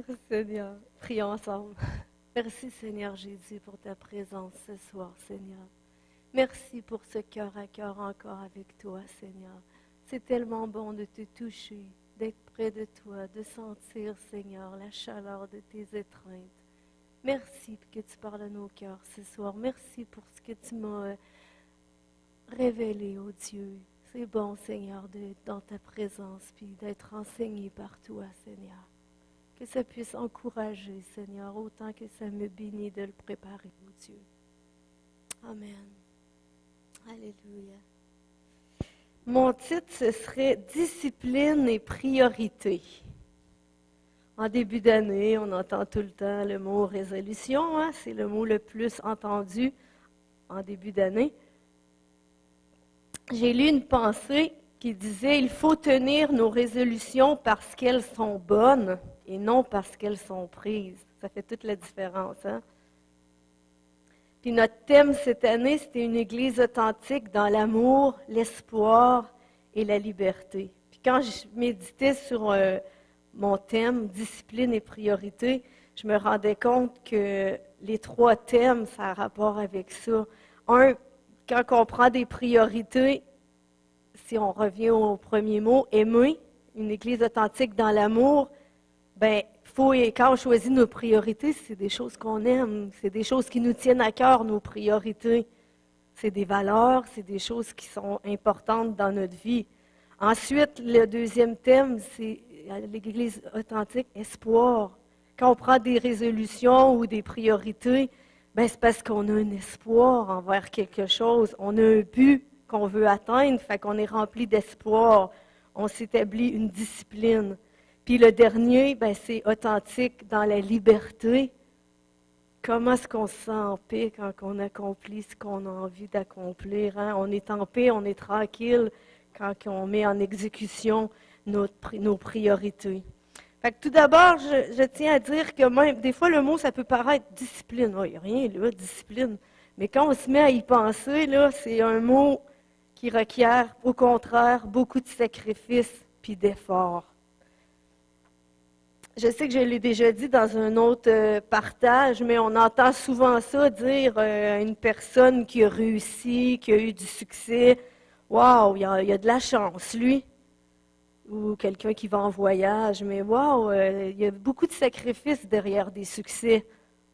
Merci Seigneur. Prions ensemble. Merci Seigneur Jésus pour ta présence ce soir, Seigneur. Merci pour ce cœur à cœur encore avec toi, Seigneur. C'est tellement bon de te toucher, d'être près de toi, de sentir, Seigneur, la chaleur de tes étreintes. Merci que tu parles à nos cœurs ce soir. Merci pour ce que tu m'as révélé, oh Dieu. C'est bon, Seigneur, d'être dans ta présence puis d'être enseigné par toi, Seigneur. Que ça puisse encourager, Seigneur, autant que ça me bénit de le préparer, oh Dieu. Amen. Alléluia. Mon titre, ce serait « Discipline et priorité ». En début d'année, on entend tout le temps le mot « résolution », hein? C'est le mot le plus entendu en début d'année. J'ai lu une pensée qui disait « Il faut tenir nos résolutions parce qu'elles sont bonnes et non parce qu'elles sont prises ». Ça fait toute la différence, hein? Puis notre thème cette année, c'était une église authentique dans l'amour, l'espoir et la liberté. Puis quand je méditais sur mon thème, discipline et priorité, je me rendais compte que les trois thèmes, ça a rapport avec ça. Un, quand on prend des priorités, si on revient au premier mot, aimer, une église authentique dans l'amour, bien, quand on choisit nos priorités, c'est des choses qu'on aime, c'est des choses qui nous tiennent à cœur, nos priorités. C'est des valeurs, c'est des choses qui sont importantes dans notre vie. Ensuite, le deuxième thème, c'est l'Église authentique, espoir. Quand on prend des résolutions ou des priorités, ben c'est parce qu'on a un espoir envers quelque chose. On a un but qu'on veut atteindre, fait qu'on est rempli d'espoir. On s'établit une discipline. Puis le dernier, ben, c'est authentique dans la liberté. Comment est-ce qu'on se sent en paix quand on accomplit ce qu'on a envie d'accomplir? Hein? On est en paix, on est tranquille quand on met en exécution nos priorités. Fait que tout d'abord, je tiens à dire que même, des fois, le mot, ça peut paraître discipline. Il n'y a rien là, discipline. Mais quand on se met à y penser, là, c'est un mot qui requiert, au contraire, beaucoup de sacrifices puis d'efforts. Je sais que je l'ai déjà dit dans un autre partage, mais on entend souvent ça dire à une personne qui a réussi, qui a eu du succès. « Wow, il a de la chance, lui! » Ou quelqu'un qui va en voyage. Mais wow, il y a beaucoup de sacrifices derrière des succès.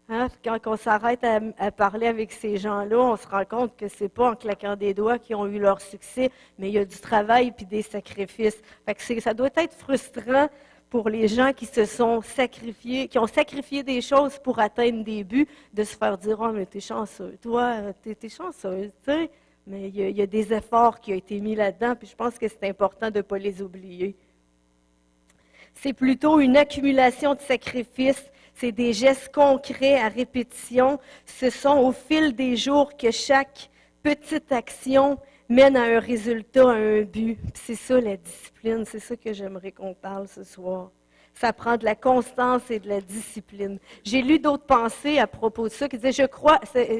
Hein? Quand on s'arrête à parler avec ces gens-là, on se rend compte que ce n'est pas en claquant des doigts qu'ils ont eu leur succès, mais il y a du travail et des sacrifices. Fait que ça doit être frustrant pour les gens qui se sont sacrifiés, qui ont sacrifié des choses pour atteindre des buts, de se faire dire « Oh, mais t'es chanceux, toi, t'es chanceux, tu sais. » Mais il y a des efforts qui ont été mis là-dedans, puis je pense que c'est important de ne pas les oublier. C'est plutôt une accumulation de sacrifices, c'est des gestes concrets à répétition. Ce sont au fil des jours que chaque petite action mène à un résultat, à un but. C'est ça la discipline, c'est ça que j'aimerais qu'on parle ce soir. Ça prend de la constance et de la discipline. J'ai lu d'autres pensées à propos de ça qui disaient,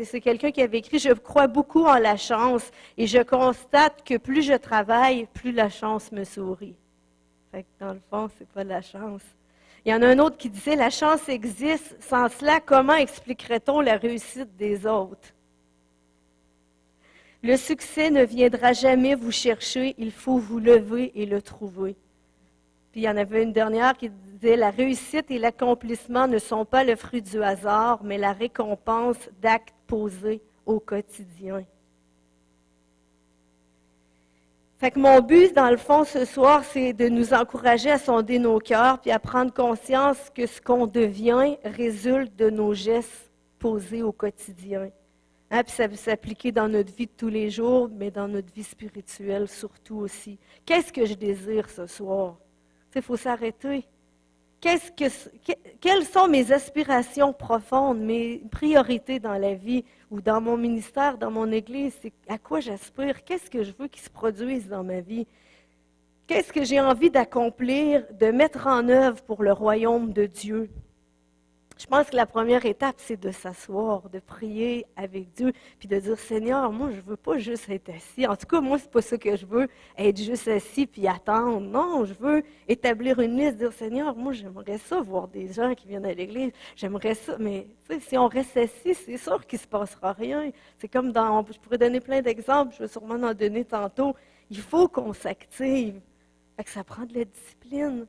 c'est quelqu'un qui avait écrit, je crois beaucoup en la chance et je constate que plus je travaille, plus la chance me sourit. Fait que dans le fond, c'est pas de la chance. Il y en a un autre qui disait, la chance existe, sans cela, comment expliquerait-on la réussite des autres? Le succès ne viendra jamais vous chercher, il faut vous lever et le trouver. Puis il y en avait une dernière qui disait, la réussite et l'accomplissement ne sont pas le fruit du hasard, mais la récompense d'actes posés au quotidien. Fait que mon but, dans le fond, ce soir, c'est de nous encourager à sonder nos cœurs puis à prendre conscience que ce qu'on devient résulte de nos gestes posés au quotidien. Hein, puis ça peut s'appliquer dans notre vie de tous les jours, mais dans notre vie spirituelle surtout aussi. Qu'est-ce que je désire ce soir? Il faut s'arrêter. Quelles sont mes aspirations profondes, mes priorités dans la vie ou dans mon ministère, dans mon église? C'est à quoi j'aspire? Qu'est-ce que je veux qui se produise dans ma vie? Qu'est-ce que j'ai envie d'accomplir, de mettre en œuvre pour le royaume de Dieu? Je pense que la première étape, c'est de s'asseoir, de prier avec Dieu, puis de dire, Seigneur, moi, je ne veux pas juste être assis. En tout cas, moi, c'est pas ça que je veux, être juste assis puis attendre. Non, je veux établir une liste, dire, Seigneur, moi, j'aimerais ça, voir des gens qui viennent à l'église. J'aimerais ça, mais si on reste assis, c'est sûr qu'il ne se passera rien. C'est comme je pourrais donner plein d'exemples, je vais sûrement en donner tantôt. Il faut qu'on s'active. Fait que ça prend de la discipline.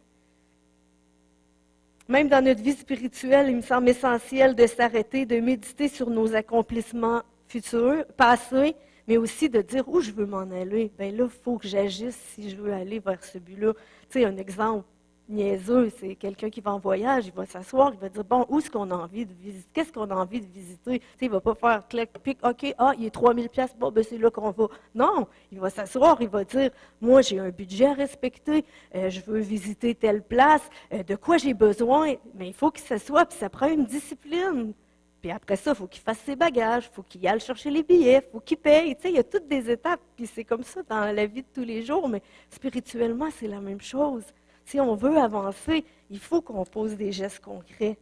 Même dans notre vie spirituelle, il me semble essentiel de s'arrêter, de méditer sur nos accomplissements futurs, passés, mais aussi de dire où je veux m'en aller. Bien là, il faut que j'agisse si je veux aller vers ce but-là. Tu sais, un exemple niaiseux, c'est quelqu'un qui va en voyage, il va s'asseoir, il va dire, bon, où est-ce qu'on a envie de visiter? Qu'est-ce qu'on a envie de visiter? Tu sais, il ne va pas faire clic, pic, OK, il est 3000 pièces, bon, ben c'est là qu'on va. Non, il va s'asseoir, il va dire, moi, j'ai un budget à respecter, je veux visiter telle place, de quoi j'ai besoin, mais il faut qu'il s'assoie, puis ça prend une discipline. Puis après ça, il faut qu'il fasse ses bagages, il faut qu'il aille chercher les billets, il faut qu'il paye. Tu sais, il y a toutes des étapes, puis c'est comme ça dans la vie de tous les jours, mais spirituellement, c'est la même chose. Si on veut avancer, il faut qu'on pose des gestes concrets.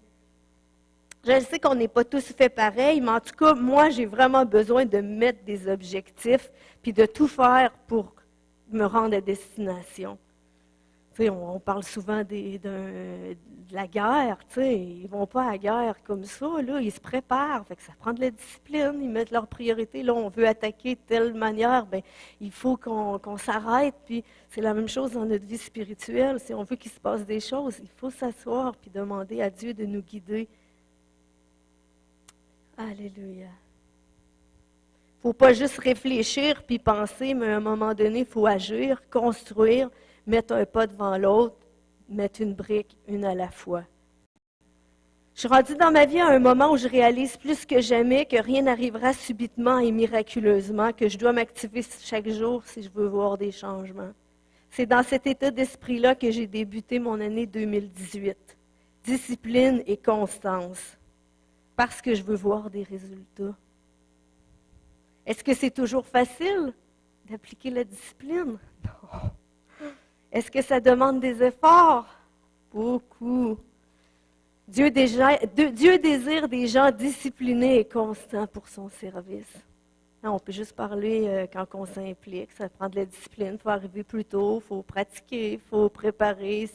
Je sais qu'on n'est pas tous fait pareil, mais en tout cas, moi, j'ai vraiment besoin de mettre des objectifs puis de tout faire pour me rendre à destination. Tu sais, on parle souvent de la guerre, tu sais, ils ne vont pas à la guerre comme ça, là, ils se préparent, fait que ça prend de la discipline, ils mettent leurs priorités, là, on veut attaquer de telle manière, bien, il faut qu'on s'arrête, puis c'est la même chose dans notre vie spirituelle, si on veut qu'il se passe des choses, il faut s'asseoir puis demander à Dieu de nous guider. Alléluia. Il ne faut pas juste réfléchir puis penser, mais à un moment donné, il faut agir, construire, mettre un pas devant l'autre, mettre une brique, une à la fois. Je suis rendue dans ma vie à un moment où je réalise plus que jamais que rien n'arrivera subitement et miraculeusement, que je dois m'activer chaque jour si je veux voir des changements. C'est dans cet état d'esprit-là que j'ai débuté mon année 2018. Discipline et constance, parce que je veux voir des résultats. Est-ce que c'est toujours facile d'appliquer la discipline? Non. Est-ce que ça demande des efforts? Beaucoup. Dieu désire des gens disciplinés et constants pour son service. Non, on peut juste parler quand on s'implique, ça prend de la discipline, il faut arriver plus tôt, il faut pratiquer, il faut préparer,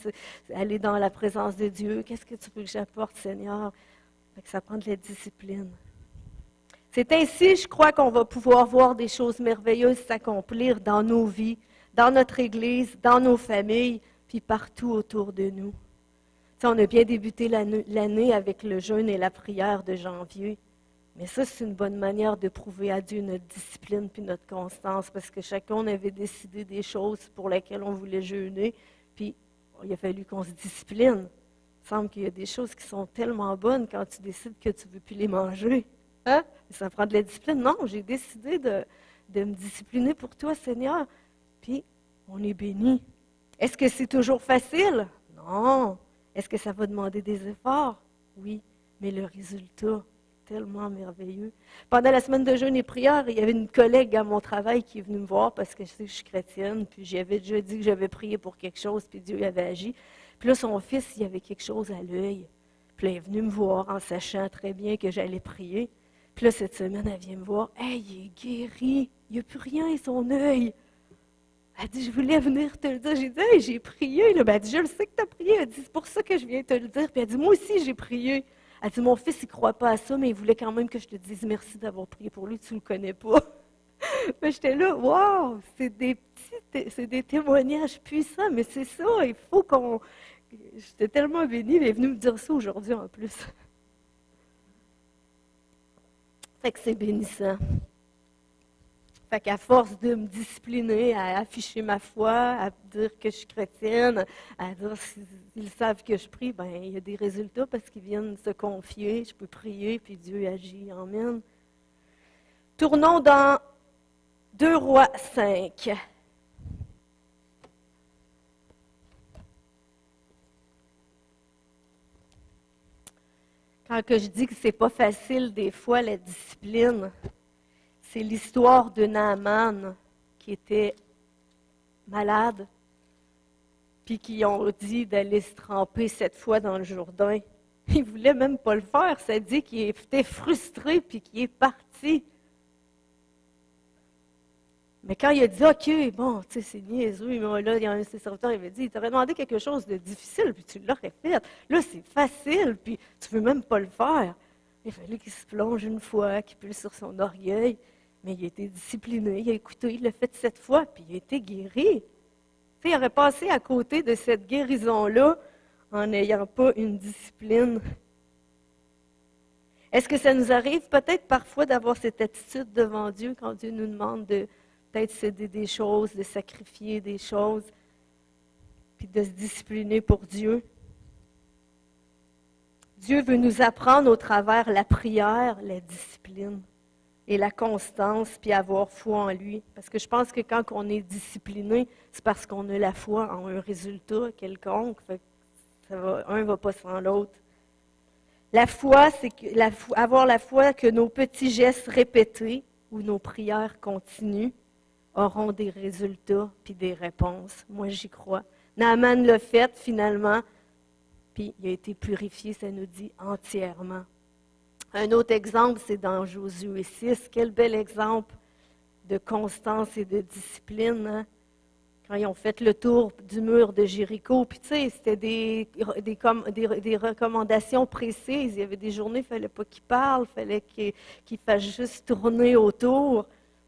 aller dans la présence de Dieu. Qu'est-ce que tu veux que j'apporte, Seigneur? Ça prend de la discipline. C'est ainsi, je crois, qu'on va pouvoir voir des choses merveilleuses s'accomplir dans nos vies, dans notre Église, dans nos familles, puis partout autour de nous. Tu sais, on a bien débuté l'année avec le jeûne et la prière de janvier, mais ça, c'est une bonne manière de prouver à Dieu notre discipline puis notre constance, parce que chacun avait décidé des choses pour lesquelles on voulait jeûner, puis il a fallu qu'on se discipline. Il semble qu'il y a des choses qui sont tellement bonnes quand tu décides que tu ne veux plus les manger. Hein? Ça prend de la discipline. Non, j'ai décidé de me discipliner pour toi, Seigneur. Puis, on est béni. Est-ce que c'est toujours facile? Non. Est-ce que ça va demander des efforts? Oui. Mais le résultat est tellement merveilleux. Pendant la semaine de jeûne et prière, il y avait une collègue à mon travail qui est venue me voir parce que je sais que je suis chrétienne. Puis, j'avais déjà dit que j'avais prié pour quelque chose, puis Dieu avait agi. Puis là, son fils, il avait quelque chose à l'œil. Puis là, il est venu me voir en sachant très bien que j'allais prier. Puis là, cette semaine, elle vient me voir. « Hey, il est guéri. Il n'y a plus rien à son œil. » Elle dit, « Je voulais venir te le dire. » J'ai dit, « Hey, j'ai prié. » Elle dit, « Je le sais que tu as prié. » Elle dit, « C'est pour ça que je viens te le dire. » Puis elle dit, « Moi aussi, j'ai prié. » Elle dit, « Mon fils, il ne croit pas à ça, mais il voulait quand même que je te dise merci d'avoir prié pour lui. Tu ne le connais pas. » Mais j'étais là, « Wow! » C'est des témoignages puissants, mais c'est ça. Il faut qu'on... J'étais tellement bénie. Elle est venue me dire ça aujourd'hui en plus. Fait que c'est bénissant. Fait qu'à force de me discipliner, à afficher ma foi, à dire que je suis chrétienne, à dire s'ils savent que je prie, ben il y a des résultats parce qu'ils viennent se confier, je peux prier, puis Dieu agit. Amen. Tournons dans 2 Rois 5. Quand que je dis que c'est pas facile des fois la discipline, c'est l'histoire de Naaman qui était malade, puis qui ont dit d'aller se tremper 7 fois dans le Jourdain. Il ne voulait même pas le faire. Ça dit qu'il était frustré puis qu'il est parti. Mais quand il a dit, OK, bon, tu sais, c'est niaiseux, mais là, il y a un de ses serviteurs, il avait dit, il t'aurait demandé quelque chose de difficile, puis tu l'aurais fait. Là, c'est facile, puis tu ne veux même pas le faire. Il fallait qu'il se plonge une fois, qu'il pule sur son orgueil. Mais il a été discipliné, il a écouté, il l'a fait 7 fois, puis il a été guéri. Tu sais, il aurait passé à côté de cette guérison-là en n'ayant pas une discipline. Est-ce que ça nous arrive peut-être parfois d'avoir cette attitude devant Dieu quand Dieu nous demande de peut-être céder des choses, de sacrifier des choses, puis de se discipliner pour Dieu? Dieu veut nous apprendre au travers la prière, la discipline et la constance, puis avoir foi en lui. Parce que je pense que quand on est discipliné, c'est parce qu'on a la foi en un résultat quelconque. Fait que un ne va pas sans l'autre. La foi, c'est avoir la foi que nos petits gestes répétés ou nos prières continues auront des résultats puis des réponses. Moi, j'y crois. Naaman l'a fait finalement, puis il a été purifié, ça nous dit, entièrement. Un autre exemple, c'est dans Josué 6. Quel bel exemple de constance et de discipline, hein? Quand ils ont fait le tour du mur de Jéricho, puis tu sais, c'était des recommandations précises. Il y avait des journées, il ne fallait pas qu'ils parlent, il fallait qu'ils fassent juste tourner autour.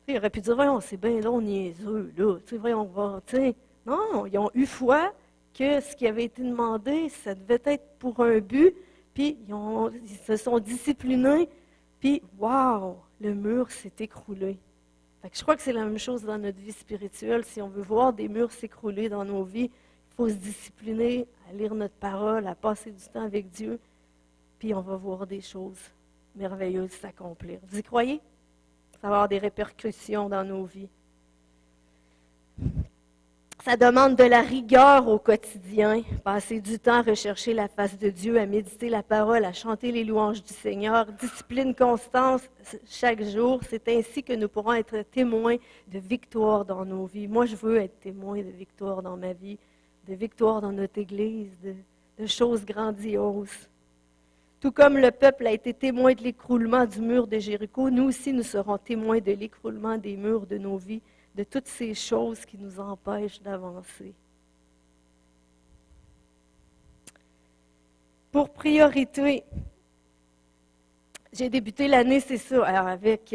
Il aurait pu dire, voyons, c'est bien long, niaiseux, là. Tu sais, voyons, on va, tu sais. Non, ils ont eu foi que ce qui avait été demandé, ça devait être pour un but, puis ils se sont disciplinés, puis, wow, le mur s'est écroulé. Fait que je crois que c'est la même chose dans notre vie spirituelle. Si on veut voir des murs s'écrouler dans nos vies, il faut se discipliner à lire notre parole, à passer du temps avec Dieu, puis on va voir des choses merveilleuses s'accomplir. Vous y croyez? Ça va avoir des répercussions dans nos vies. Ça demande de la rigueur au quotidien, passer du temps à rechercher la face de Dieu, à méditer la parole, à chanter les louanges du Seigneur, discipline constante chaque jour. C'est ainsi que nous pourrons être témoins de victoire dans nos vies. Moi, je veux être témoin de victoire dans ma vie, de victoire dans notre Église, de choses grandioses. Tout comme le peuple a été témoin de l'écroulement du mur de Jéricho, nous aussi nous serons témoins de l'écroulement des murs de nos vies, de toutes ces choses qui nous empêchent d'avancer. Pour priorité, j'ai débuté l'année, c'est ça, alors avec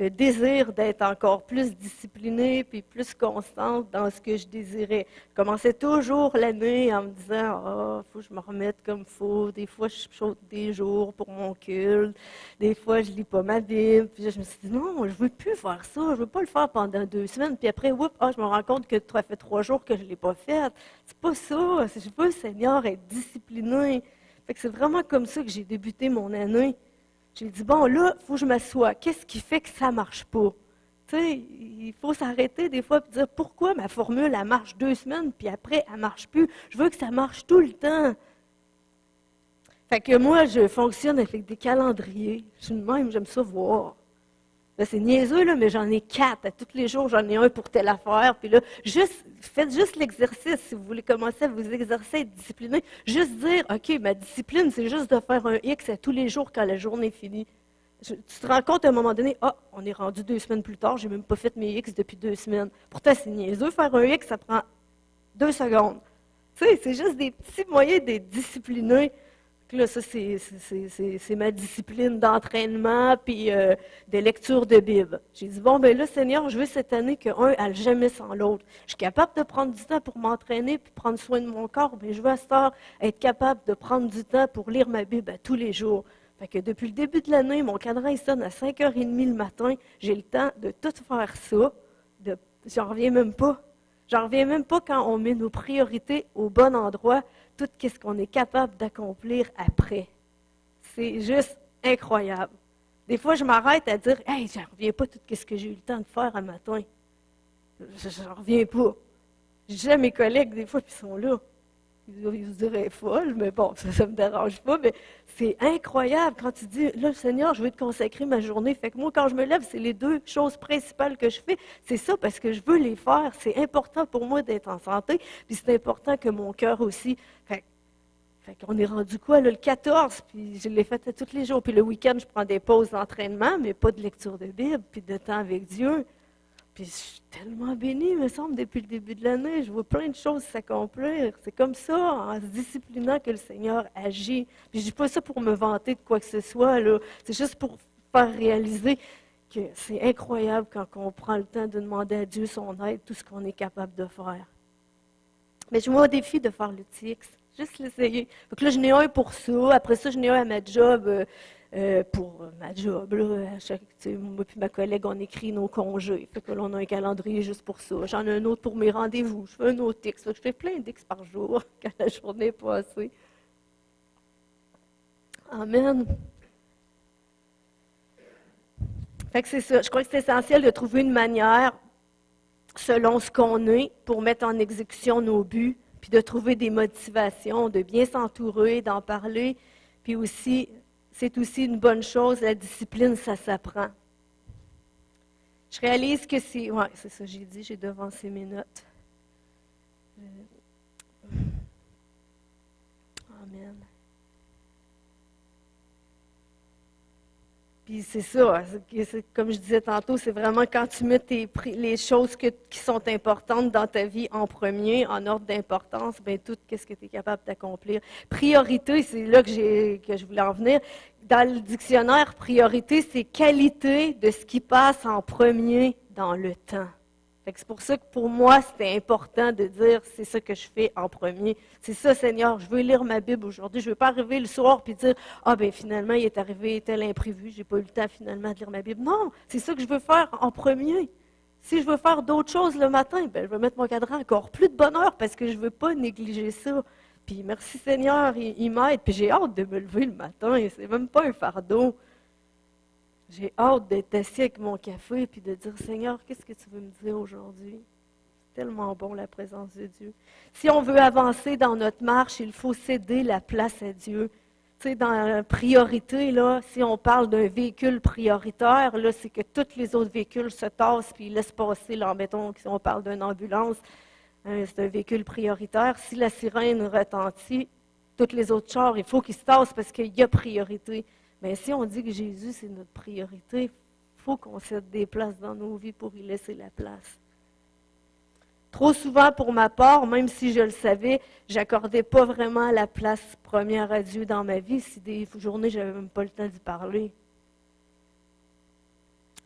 le désir d'être encore plus disciplinée puis plus constante dans ce que je désirais. Je commençais toujours l'année en me disant « Ah, il faut que je me remette comme il faut. » Des fois, je saute des jours pour mon culte. Des fois, je lis pas ma Bible. Puis là, je me suis dit « Non, je veux plus faire ça. Je veux pas le faire pendant 2 semaines. » Puis après, je me rends compte que ça fait 3 jours que je l'ai pas fait. C'est pas ça. Je veux, Seigneur, être discipliné. Fait que c'est vraiment comme ça que j'ai débuté mon année. J'ai dit, bon, là, il faut que je m'assoie. Qu'est-ce qui fait que ça ne marche pas? Tu sais, il faut s'arrêter des fois et dire, pourquoi ma formule, elle marche 2 semaines, puis après, elle ne marche plus? Je veux que ça marche tout le temps. Fait que moi, je fonctionne avec des calendriers. Je suis de même, j'aime ça voir. Là, c'est niaiseux, là, mais j'en ai 4. À tous les jours, j'en ai un pour telle affaire. Puis là, faites juste l'exercice. Si vous voulez commencer à vous exercer, à être discipliné, juste dire, OK, ma discipline, c'est juste de faire un X à tous les jours quand la journée est finie. Tu te rends compte à un moment donné, on est rendu 2 semaines plus tard, j'ai même pas fait mes X depuis 2 semaines. Pourtant, c'est niaiseux, faire un X, ça prend 2 secondes. Tu sais, c'est juste des petits moyens d'être discipliné. Là, ça, c'est ma discipline d'entraînement puis de lecture de Bible. J'ai dit, bon, ben là, Seigneur, je veux cette année qu'un n'aille jamais sans l'autre. Je suis capable de prendre du temps pour m'entraîner puis prendre soin de mon corps, mais je veux à cette heure être capable de prendre du temps pour lire ma Bible à tous les jours. Fait que depuis le début de l'année, mon cadran il sonne à 5h30 le matin. J'ai le temps de tout faire ça. J'en reviens même pas. J'en reviens même pas quand on met nos priorités au bon endroit, tout ce qu'on est capable d'accomplir après. C'est juste incroyable. Des fois, je m'arrête à dire, « Hey, j'en reviens pas tout ce que j'ai eu le temps de faire un matin. » J'en reviens pas. Je dis à mes collègues, des fois, qui sont là. Ils se diraient folle, mais bon, ça ne me dérange pas. Mais c'est incroyable quand tu dis, là, Seigneur, je veux te consacrer ma journée. Fait que moi, quand je me lève, c'est les 2 choses principales que je fais. C'est ça parce que je veux les faire. C'est important pour moi d'être en santé. Puis c'est important que mon cœur aussi. Fait Fait qu'on est rendu quoi, là, le 14, puis je l'ai fait tous les jours. Puis le week-end, je prends des pauses d'entraînement, mais pas de lecture de Bible, puis de temps avec Dieu. Puis je suis tellement bénie, me semble, depuis le début de l'année. Je vois plein de choses s'accomplir. C'est comme ça, en se disciplinant, que le Seigneur agit. Puis je dis pas ça pour me vanter de quoi que ce soit, là. C'est juste pour faire réaliser que c'est incroyable quand on prend le temps de demander à Dieu son aide, tout ce qu'on est capable de faire. Mais je me mets au défi de faire le TX. Juste l'essayer. Donc là, je n'ai un pour ça. Après ça, je n'ai un à ma job. Pour ma job, là, moi et ma collègue, on écrit nos congés. Fait que là, on a un calendrier juste pour ça. J'en ai un autre pour mes rendez-vous. Je fais un autre X. Je fais plein d'X par jour quand la journée est passée. Amen. Fait que c'est ça. Je crois que c'est essentiel de trouver une manière, selon ce qu'on est, pour mettre en exécution nos buts, puis de trouver des motivations, de bien s'entourer, d'en parler, puis aussi, c'est aussi une bonne chose, la discipline, ça s'apprend. Je réalise que c'est... Oui, c'est ça, j'ai dit, j'ai devancé mes notes. Amen. Puis c'est ça, comme je disais tantôt, c'est vraiment quand tu mets les choses qui sont importantes dans ta vie en premier, en ordre d'importance, bien tout, qu'est-ce que tu es capable d'accomplir. Priorité, c'est là que je voulais en venir. Dans le dictionnaire, priorité, c'est qualité de ce qui passe en premier dans le temps. C'est pour ça que pour moi, c'était important de dire, c'est ça que je fais en premier. C'est ça, Seigneur, je veux lire ma Bible aujourd'hui. Je ne veux pas arriver le soir et dire, ah ben finalement, il est arrivé tel imprévu, j'ai pas eu le temps finalement de lire ma Bible. Non, c'est ça que je veux faire en premier. Si je veux faire d'autres choses le matin, ben, je vais mettre mon cadran encore plus de bonheur parce que je ne veux pas négliger ça. Puis merci Seigneur, il m'aide. Puis j'ai hâte de me lever le matin. C'est même pas un fardeau. J'ai hâte d'être assis avec mon café et de dire, Seigneur, qu'est-ce que tu veux me dire aujourd'hui? C'est tellement bon la présence de Dieu. Si on veut avancer dans notre marche, il faut céder la place à Dieu. Tu sais, dans la priorité, là, si on parle d'un véhicule prioritaire, là, c'est que tous les autres véhicules se tassent puis ils laissent passer, là, mettons, si on parle d'une ambulance, c'est un véhicule prioritaire. Si la sirène retentit, tous les autres chars, il faut qu'ils se tassent parce qu'il y a priorité. Mais si on dit que Jésus, c'est notre priorité, il faut qu'on cède des places dans nos vies pour y laisser la place. Trop souvent, pour ma part, même si je le savais, j'accordais pas vraiment la place première à Dieu dans ma vie. Si des journées, je n'avais même pas le temps d'y parler.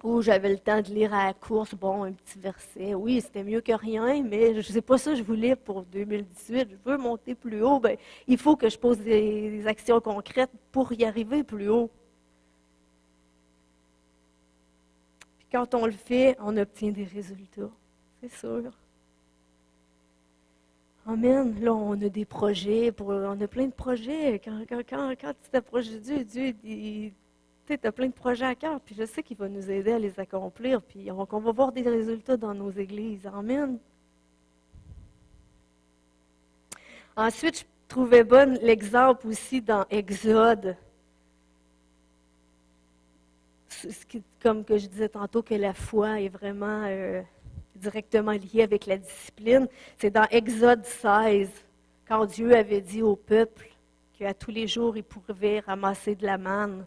Ou j'avais le temps de lire à la course, bon, un petit verset. Oui, c'était mieux que rien, mais c'est pas ça que je voulais pour 2018. Je veux monter plus haut. Ben, il faut que je pose des actions concrètes pour y arriver plus haut. Puis quand on le fait, on obtient des résultats. C'est sûr. Amen. Là, on a des projets, on a plein de projets. Quand tu t'approches de Dieu, tu as plein de projets à cœur, puis je sais qu'il va nous aider à les accomplir, puis qu'on va voir des résultats dans nos églises. Amen. Ensuite, je trouvais bon l'exemple aussi dans Exode. Comme que je disais tantôt, que la foi est vraiment directement liée avec la discipline. C'est dans Exode 16, quand Dieu avait dit au peuple qu'à tous les jours, il pouvait ramasser de la manne.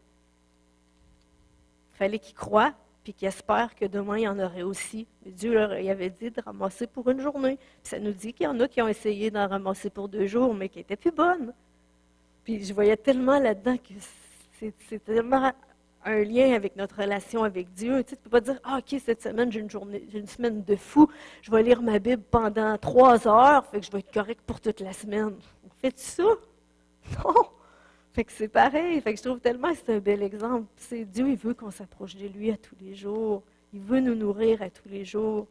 Il fallait qu'ils croient, puis qu'ils espèrent que demain, il y en aurait aussi. Mais Dieu leur avait dit de ramasser pour une journée. Puis ça nous dit qu'il y en a qui ont essayé d'en ramasser pour 2 jours, mais qui n'étaient plus bonnes. Puis je voyais tellement là-dedans que c'est tellement un lien avec notre relation avec Dieu. Tu ne peux pas dire, ah, OK, cette semaine, j'ai une semaine de fou, je vais lire ma Bible pendant 3 heures, fait que je vais être correct pour toute la semaine. Fais-tu ça? Non! Fait que c'est pareil. Fait que je trouve tellement que c'est un bel exemple. C'est Dieu, il veut qu'on s'approche de lui à tous les jours. Il veut nous nourrir à tous les jours.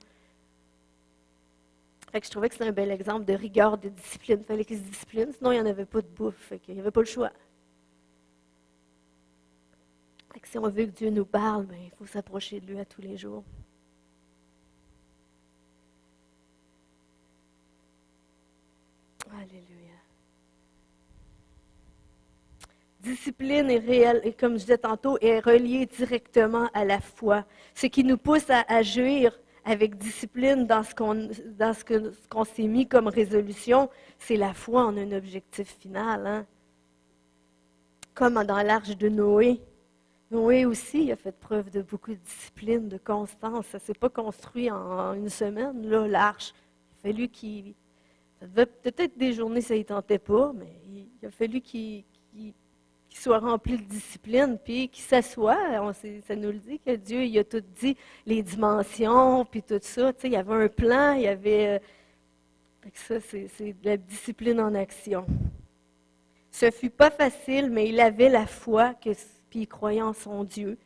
Fait que je trouvais que c'est un bel exemple de rigueur, de discipline. Il fallait qu'il se discipline, sinon il n'y en avait pas de bouffe. Fait qu'il n'y avait pas le choix. Fait que si on veut que Dieu nous parle, ben, il faut s'approcher de lui à tous les jours. Alléluia. Discipline est réelle, et comme je disais tantôt, est reliée directement à la foi. Ce qui nous pousse à agir avec discipline dans ce qu'on s'est mis comme résolution, c'est la foi en un objectif final. Hein? comme dans l'arche de Noé. Noé aussi a fait preuve de beaucoup de discipline, de constance. Ça ne s'est pas construit en une semaine, là, l'arche. Il a fallu qu'il... Ça devait peut-être des journées, ça ne tentait pas, mais il a fallu qu'il soit rempli de discipline, puis qu'il s'assoie. Ça nous le dit que Dieu, il a tout dit, les dimensions, puis tout ça. Tu sais, il y avait un plan, il y avait... ça, c'est de la discipline en action. Ce fut pas facile, mais il avait la foi, puis il croyait en son Dieu,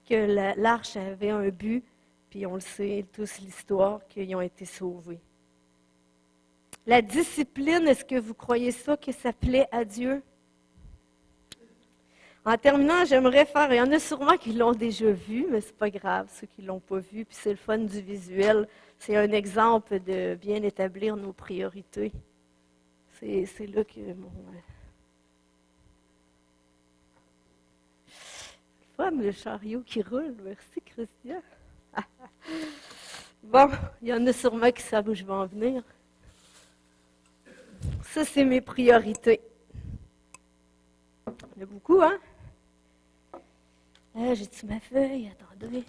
que l'arche avait un but, puis on le sait tous l'histoire, qu'ils ont été sauvés. La discipline, est-ce que vous croyez ça, que ça plaît à Dieu? En terminant, j'aimerais faire, il y en a sûrement qui l'ont déjà vu, mais c'est pas grave, ceux qui ne l'ont pas vu, puis c'est le fun du visuel. C'est un exemple de bien établir nos priorités. C'est là que... Fun, le chariot qui roule. Merci, Christian. Bon, il y en a sûrement qui savent où je vais en venir. Ça, c'est mes priorités. Il y en a beaucoup, hein? J'ai-tu ma feuille? Attendez.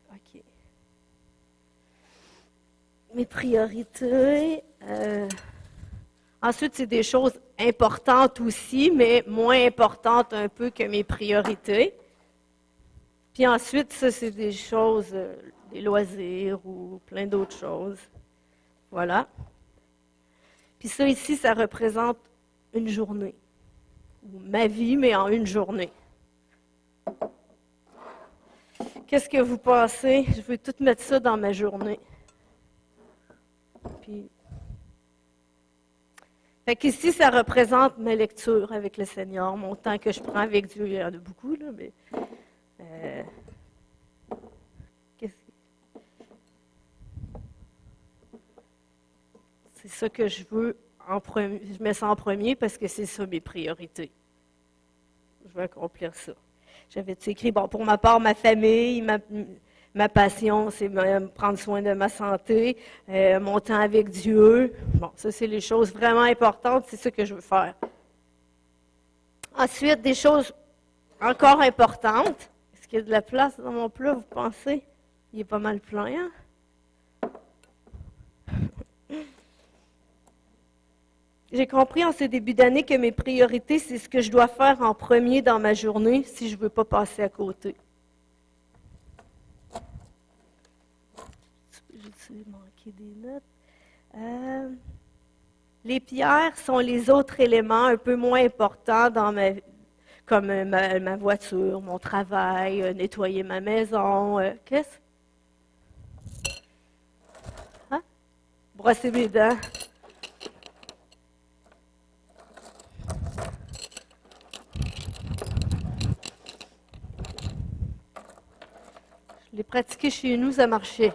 OK. Mes priorités. Ensuite, c'est des choses importantes aussi, mais moins importantes un peu que mes priorités. Puis ensuite, ça, c'est des choses, des loisirs ou plein d'autres choses. Voilà. Puis ça ici, ça représente une journée. Ou ma vie, mais en une journée. Qu'est-ce que vous pensez? Je veux tout mettre ça dans ma journée. Puis... Fait qu'ici, ça représente ma lecture avec le Seigneur, mon temps que je prends avec Dieu. Il y en a beaucoup, là, mais... c'est ça que je veux en premier. Je mets ça en premier parce que c'est ça mes priorités. Je veux accomplir ça. J'avais écrit, bon, pour ma part, ma famille, ma passion, c'est prendre soin de ma santé, mon temps avec Dieu. Bon, ça, c'est les choses vraiment importantes, c'est ça que je veux faire. Ensuite, des choses encore importantes. Est-ce qu'il y a de la place dans mon plat, vous pensez? Il est pas mal plein, hein? J'ai compris en ce début d'année que mes priorités, c'est ce que je dois faire en premier dans ma journée si je ne veux pas passer à côté. J'ai manqué des notes. Les pierres sont les autres éléments un peu moins importants dans ma vie, comme ma voiture, mon travail, nettoyer ma maison. Qu'est-ce? Hein? Brosser mes dents. Je l'ai pratiqué chez nous, ça marchait.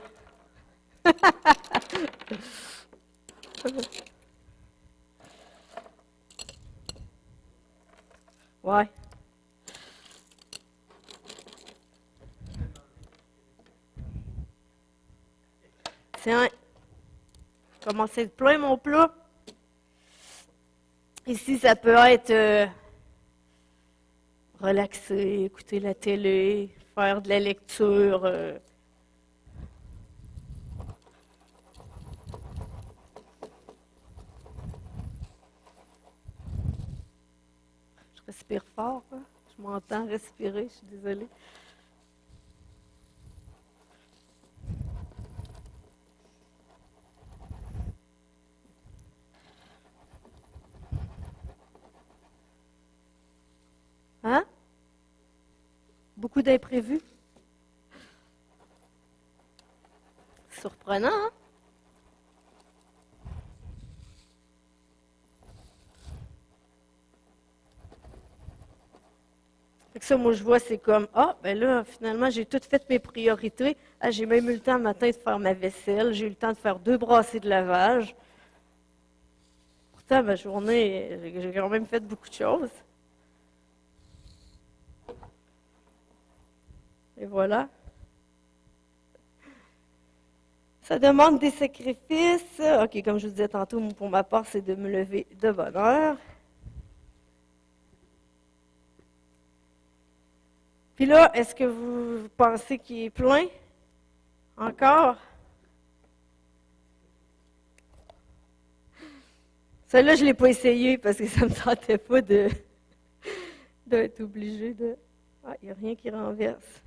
Ouais. Tiens, commencer à être plein mon plat. Ici, ça peut être relaxer, écouter la télé, faire de la lecture. Je respire fort, hein? Je m'entends respirer, je suis désolée. Hein? Beaucoup d'imprévus. Surprenant, hein? Fait que ça, moi, je vois, c'est comme, ben là, finalement, j'ai tout fait mes priorités. Ah, j'ai même eu le temps le matin de faire ma vaisselle. J'ai eu le temps de faire 2 brassées de lavage. Pourtant, ma journée, j'ai quand même fait beaucoup de choses. Et voilà. Ça demande des sacrifices. OK, comme je vous disais tantôt, pour ma part, c'est de me lever de bonne heure. Puis là, est-ce que vous pensez qu'il est plein? Encore? Celle-là, je ne l'ai pas essayé parce que ça ne me tentait pas d'être obligé de... Ah, il n'y a rien qui renverse.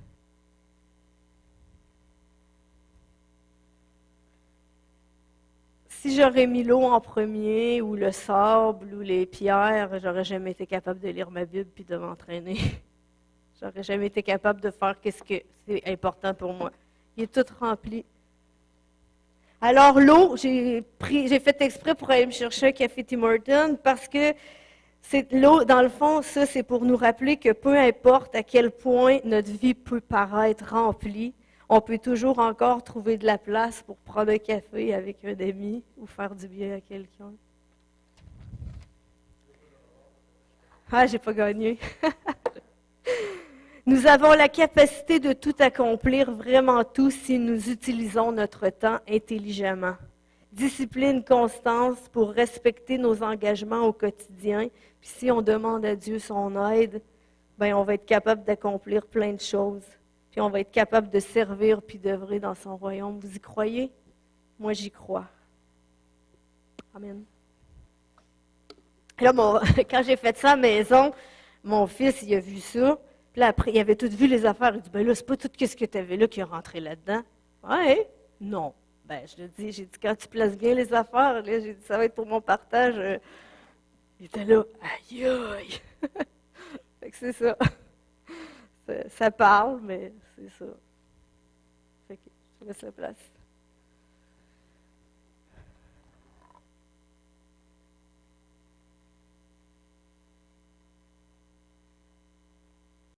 Si j'aurais mis l'eau en premier, ou le sable, ou les pierres, j'aurais jamais été capable de lire ma Bible puis de m'entraîner. J'aurais jamais été capable de faire ce que c'est important pour moi. Il est tout rempli. Alors l'eau, j'ai fait exprès pour aller me chercher un café Tim Hortons parce que c'est l'eau, dans le fond, ça c'est pour nous rappeler que peu importe à quel point notre vie peut paraître remplie, on peut toujours encore trouver de la place pour prendre un café avec un ami ou faire du bien à quelqu'un. Ah, j'ai pas gagné. Nous avons la capacité de tout accomplir, vraiment tout, si nous utilisons notre temps intelligemment. Discipline, constance pour respecter nos engagements au quotidien. Puis si on demande à Dieu son aide, ben on va être capable d'accomplir plein de choses. Puis on va être capable de servir puis d'œuvrer dans son royaume. Vous y croyez? Moi, j'y crois. Amen. Là, quand j'ai fait ça à la maison, mon fils, il a vu ça. Puis là, après, il avait tout vu les affaires. Il dit, ben là, c'est pas tout ce que tu avais là qui est rentré là-dedans. Ouais, non. Ben, j'ai dit, quand tu places bien les affaires, là, j'ai dit, ça va être pour mon partage. Il était là, aïe, aïe. Fait que c'est ça. Ça parle, mais c'est ça. Fait que je laisse la place.